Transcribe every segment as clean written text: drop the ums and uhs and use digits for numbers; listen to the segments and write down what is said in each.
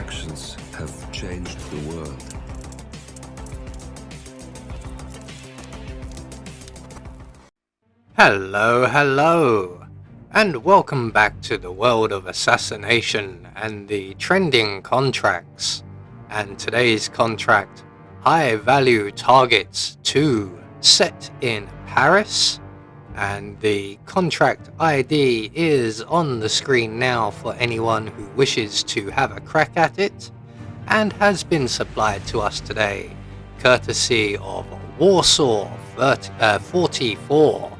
actions have changed the world. Hello, and welcome back to the world of assassination and the trending contracts. And today's contract, High Value Targets 2, set in Paris. And the contract ID is on the screen now for anyone who wishes to have a crack at it, and has been supplied to us today, courtesy of Warsaw 44.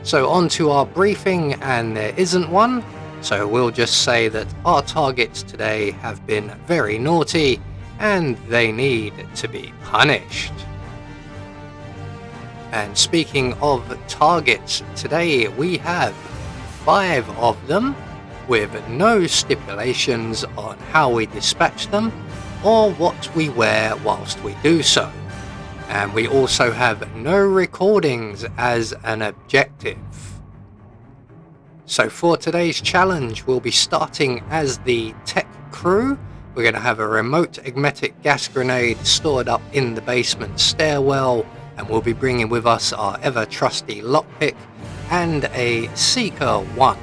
So on to our briefing, and there isn't one, so we'll just say that our targets today have been very naughty and they need to be punished. And speaking of targets, today we have 5 of them, with no stipulations on how we dispatch them or what we wear whilst we do so. And we also have no recordings as an objective. So for today's challenge, we'll be starting as the tech crew. We're going to have a remote magnetic gas grenade stored up in the basement stairwell, and we'll be bringing with us our ever trusty lockpick and a Seeker 1.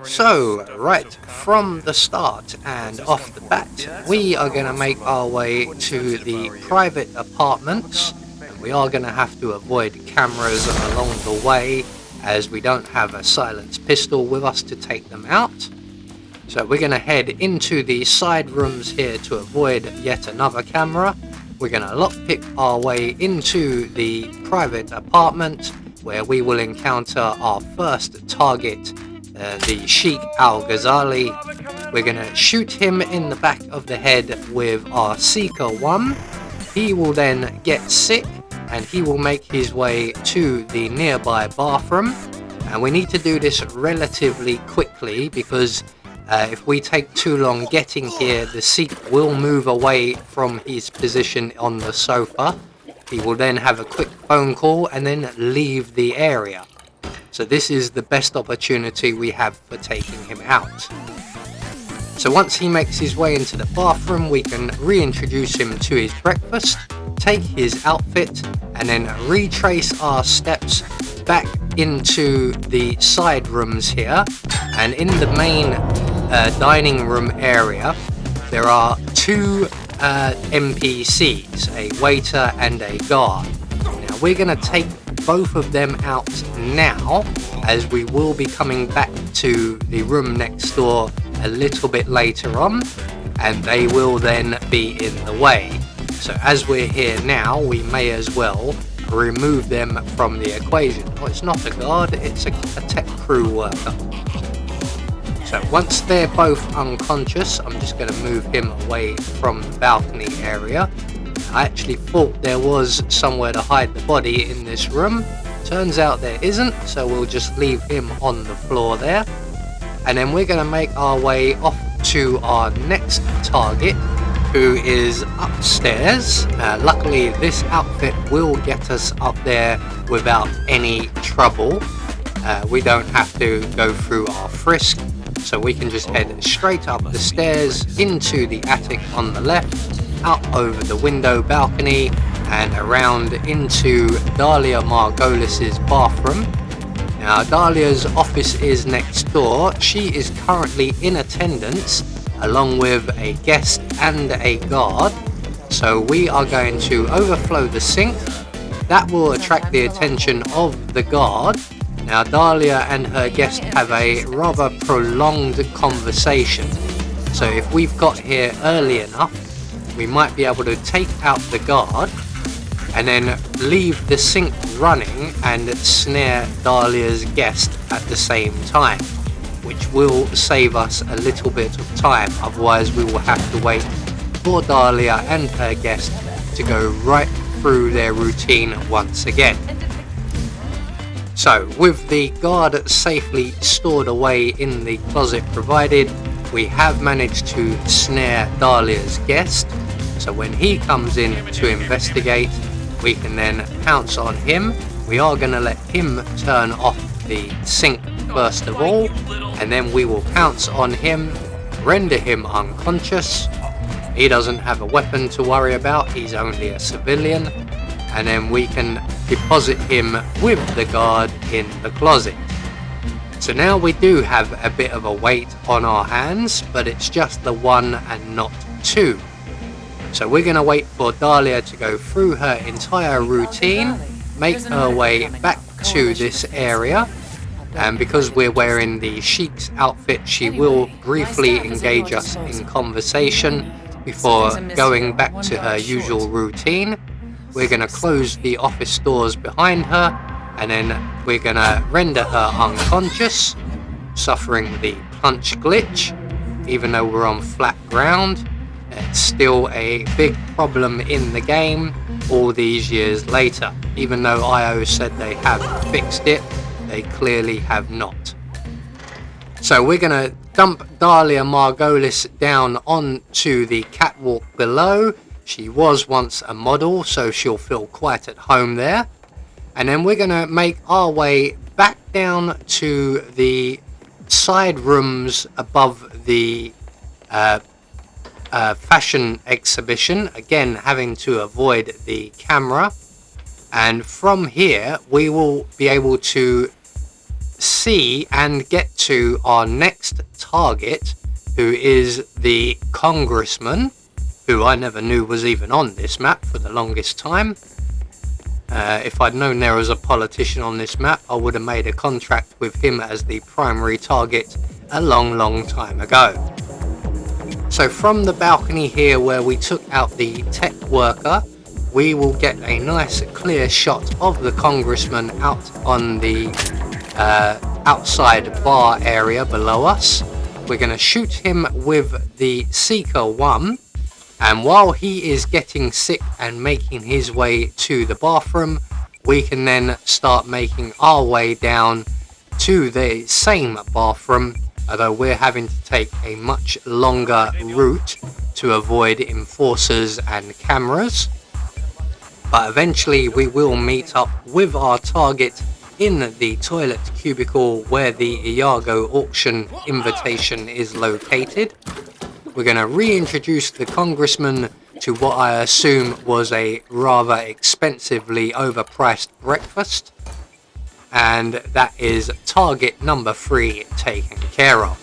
So, right from the start and off the bat, we are going to make our way to the private apartments, and we are going to have to avoid cameras along the way, as we don't have a silenced pistol with us to take them out. So we're going to head into the side rooms here to avoid yet another camera. We're going to lockpick our way into the private apartment, where we will encounter our first target, the Sheikh Al-Ghazali. We're going to shoot him in the back of the head with our Seeker 1. He will then get sick, and he will make his way to the nearby bathroom. And we need to do this relatively quickly, because if we take too long getting here, the Sikh will move away from his position on the sofa. He will then have a quick phone call and then leave the area. So this is the best opportunity we have for taking him out. So once he makes his way into the bathroom, we can reintroduce him to his breakfast, take his outfit, and then retrace our steps back into the side rooms here. And in the main dining room area, there are 2 NPCs, a waiter and a guard. Now we're going to take both of them out now, as we will be coming back to the room next door a little bit later on, and they will then be in the way. So as we're here now, we may as well remove them from the equation. Well, it's not a guard, it's a tech crew worker. So once they're both unconscious, I'm just going to move him away from the balcony area. I actually thought there was somewhere to hide the body in this room. Turns out there isn't, so we'll just leave him on the floor there. And then we're going to make our way off to our next target, who is upstairs. Luckily, this outfit will get us up there without any trouble. We don't have to go through our frisk, so we can just head straight up the stairs into the attic on the left, out over the window balcony, and around into Dahlia Margolis's bathroom. Now Dahlia's office is next door. She is currently in attendance along with a guest and a guard. So we are going to overflow the sink. That will attract the attention of the guard. Now Dahlia and her guest have a rather prolonged conversation. So if we've got here early enough, we might be able to take out the guard and then leave the sink running and snare Dahlia's guest at the same time, which will save us a little bit of time. Otherwise we will have to wait for Dahlia and her guest to go right through their routine once again. So with the guard safely stored away in the closet provided, we have managed to snare Dahlia's guest. So when he comes in to investigate, we can then pounce on him. We are going to let him turn off the sink first of all, and then we will pounce on him, render him unconscious. He doesn't have a weapon to worry about, he's only a civilian, and then we can deposit him with the guard in the closet. So now we do have a bit of a weight on our hands, but it's just the one and not two. So we're going to wait for Dahlia to go through her entire routine, make her way back to this area, and because we're wearing the Sheik's outfit, she will briefly engage us in conversation before going back to her usual routine. We're going to close the office doors behind her, and then we're going to render her unconscious, suffering the punch glitch. Even though we're on flat ground, it's still a big problem in the game all these years later. Even though IO said they have fixed it, they clearly have not. So we're going to dump Dahlia Margolis down onto the catwalk below. She was once a model, so she'll feel quite at home there. And then we're going to make our way back down to the side rooms above the fashion exhibition, again having to avoid the camera. And from here we will be able to see and get to our next target, who is the congressman, who I never knew was even on this map for the longest time. If I'd known there was a politician on this map, I would have made a contract with him as the primary target a long time ago. So from the balcony here where we took out the tech worker, we will get a nice clear shot of the congressman out on the outside bar area below us. We're going to shoot him with the Seeker 1, and while he is getting sick and making his way to the bathroom, we can then start making our way down to the same bathroom, although we're having to take a much longer route to avoid enforcers and cameras. But eventually we will meet up with our target in the toilet cubicle where the Iago auction invitation is located. We're going to reintroduce the congressman to what I assume was a rather expensively overpriced breakfast. And that is target number 3 taken care of.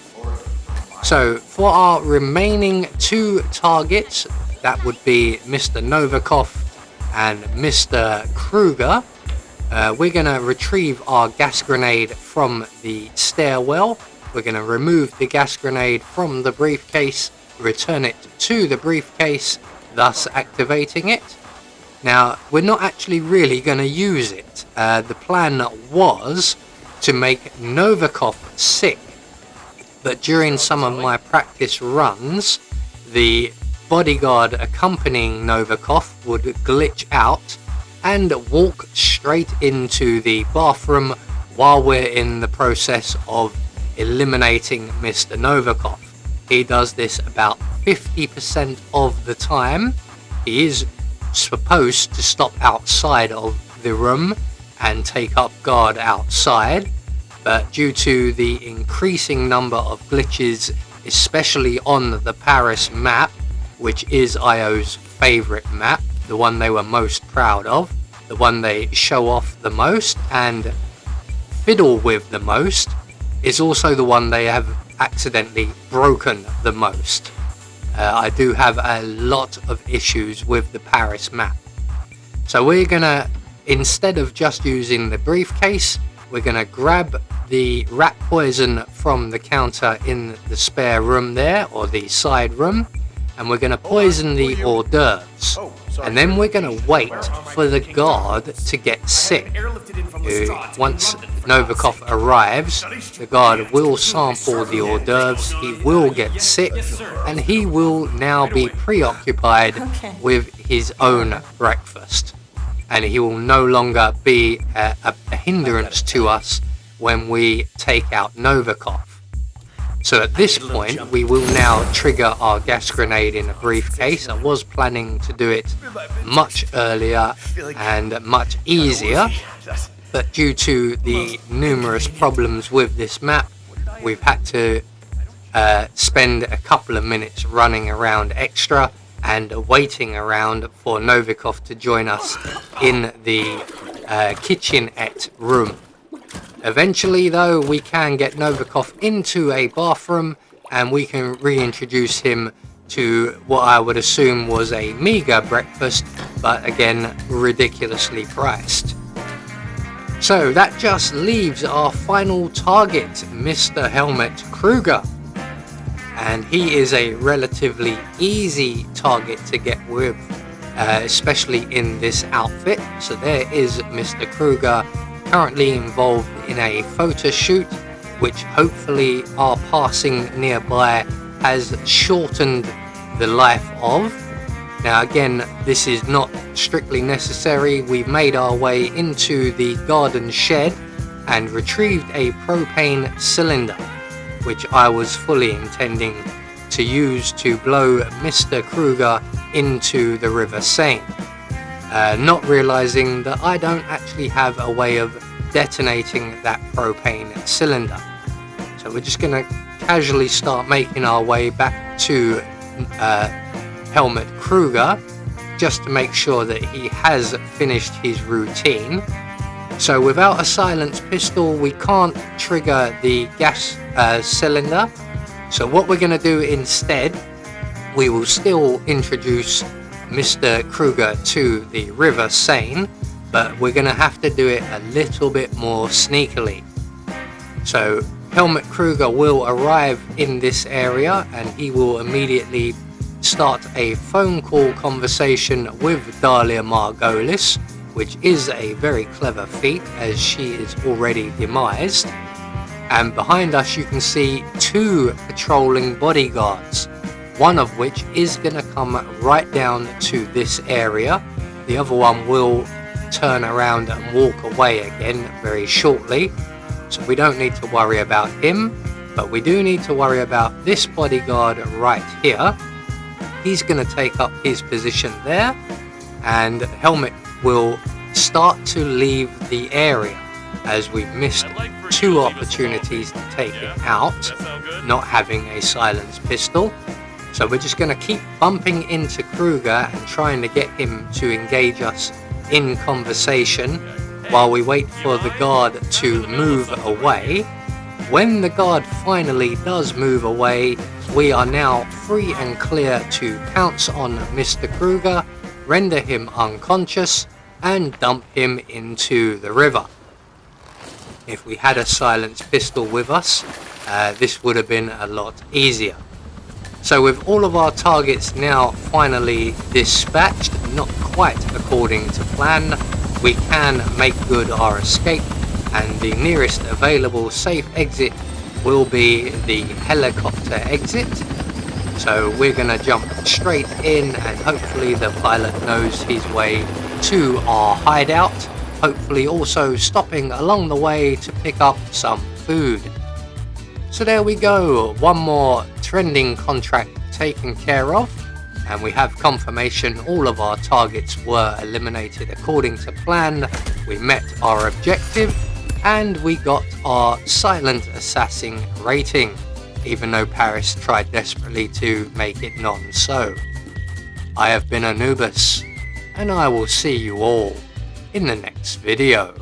So for our remaining 2 targets, that would be Mr. Novikov and Mr. Kruger. We're going to retrieve our gas grenade from the stairwell. We're going to remove the gas grenade from the briefcase, return it to the briefcase, thus activating it. Now, we're not actually really going to use it. The plan was to make Novikov sick, but during some of my practice runs, the bodyguard accompanying Novikov would glitch out and walk straight into the bathroom while we're in the process of eliminating Mr. Novikov. He does this about 50% of the time. He is supposed to stop outside of the room and take up guard outside, but due to the increasing number of glitches, especially on the Paris map, which is IO's favourite map, the one they were most proud of, the one they show off the most and fiddle with the most, is also the one they have accidentally broken the most. I do have a lot of issues with the Paris map. So we're gonna, instead of just using the briefcase, we're gonna grab the rat poison from the counter in the spare room there, or the side room, and we're gonna poison the hors d'oeuvres. And then we're gonna wait for the guard to get sick. Once Novikov arrives, the guard will sample the hors d'oeuvres, he will get sick, and he will now be preoccupied with his own breakfast. And he will no longer be a hindrance to us when we take out Novikov. So at this point, we will now trigger our gas grenade in a briefcase. I was planning to do it much earlier and much easier, but due to the numerous problems with this map, we've had to spend a couple of minutes running around extra and waiting around for Novikov to join us in the kitchenette room. Eventually though, we can get Novikov into a bathroom and we can reintroduce him to what I would assume was a meager breakfast, but again ridiculously priced. So that just leaves our final target, Mr. Helmut Kruger. And he is a relatively easy target to get with, especially in this outfit. So there is Mr. Kruger currently involved in a photo shoot, which hopefully our passing nearby has shortened the life of. Now again, this is not strictly necessary. We've made our way into the garden shed and retrieved a propane cylinder, which I was fully intending to use to blow Mr. Kruger into the River Seine, not realizing that I don't actually have a way of detonating that propane cylinder. So we're just going to casually start making our way back to Helmut Kruger, just to make sure that he has finished his routine. So without a silenced pistol, we can't trigger the gas cylinder. So what we're going to do instead, we will still introduce Mr. Kruger to the River Seine, but we're going to have to do it a little bit more sneakily. So Helmut Kruger will arrive in this area and he will immediately start a phone call conversation with Dalia Margolis, which is a very clever feat as she is already demised. And behind us you can see two patrolling bodyguards, one of which is going to come right down to this area. The other one will turn around and walk away again very shortly, so we don't need to worry about him, but we do need to worry about this bodyguard right here. He's going to take up his position there, and Helmut will start to leave the area as we've missed two opportunities to take him out, not having a silenced pistol. So we're just going to keep bumping into Kruger and trying to get him to engage us in conversation while we wait for the guard to move away. When the guard finally does move away, we are now free and clear to pounce on Mr. Kruger, render him unconscious, and dump him into the river. If we had a silenced pistol with us, this would have been a lot easier. So with all of our targets now finally dispatched, not quite according to plan, we can make good our escape, and the nearest available safe exit will be the helicopter exit. So we're going to jump straight in, and hopefully the pilot knows his way to our hideout, hopefully also stopping along the way to pick up some food. So there we go, one more trending contract taken care of, and we have confirmation all of our targets were eliminated according to plan. We met our objective and we got our silent assassin rating, even though Paris tried desperately to make it non-so. I have been Anubis, and I will see you all in the next video.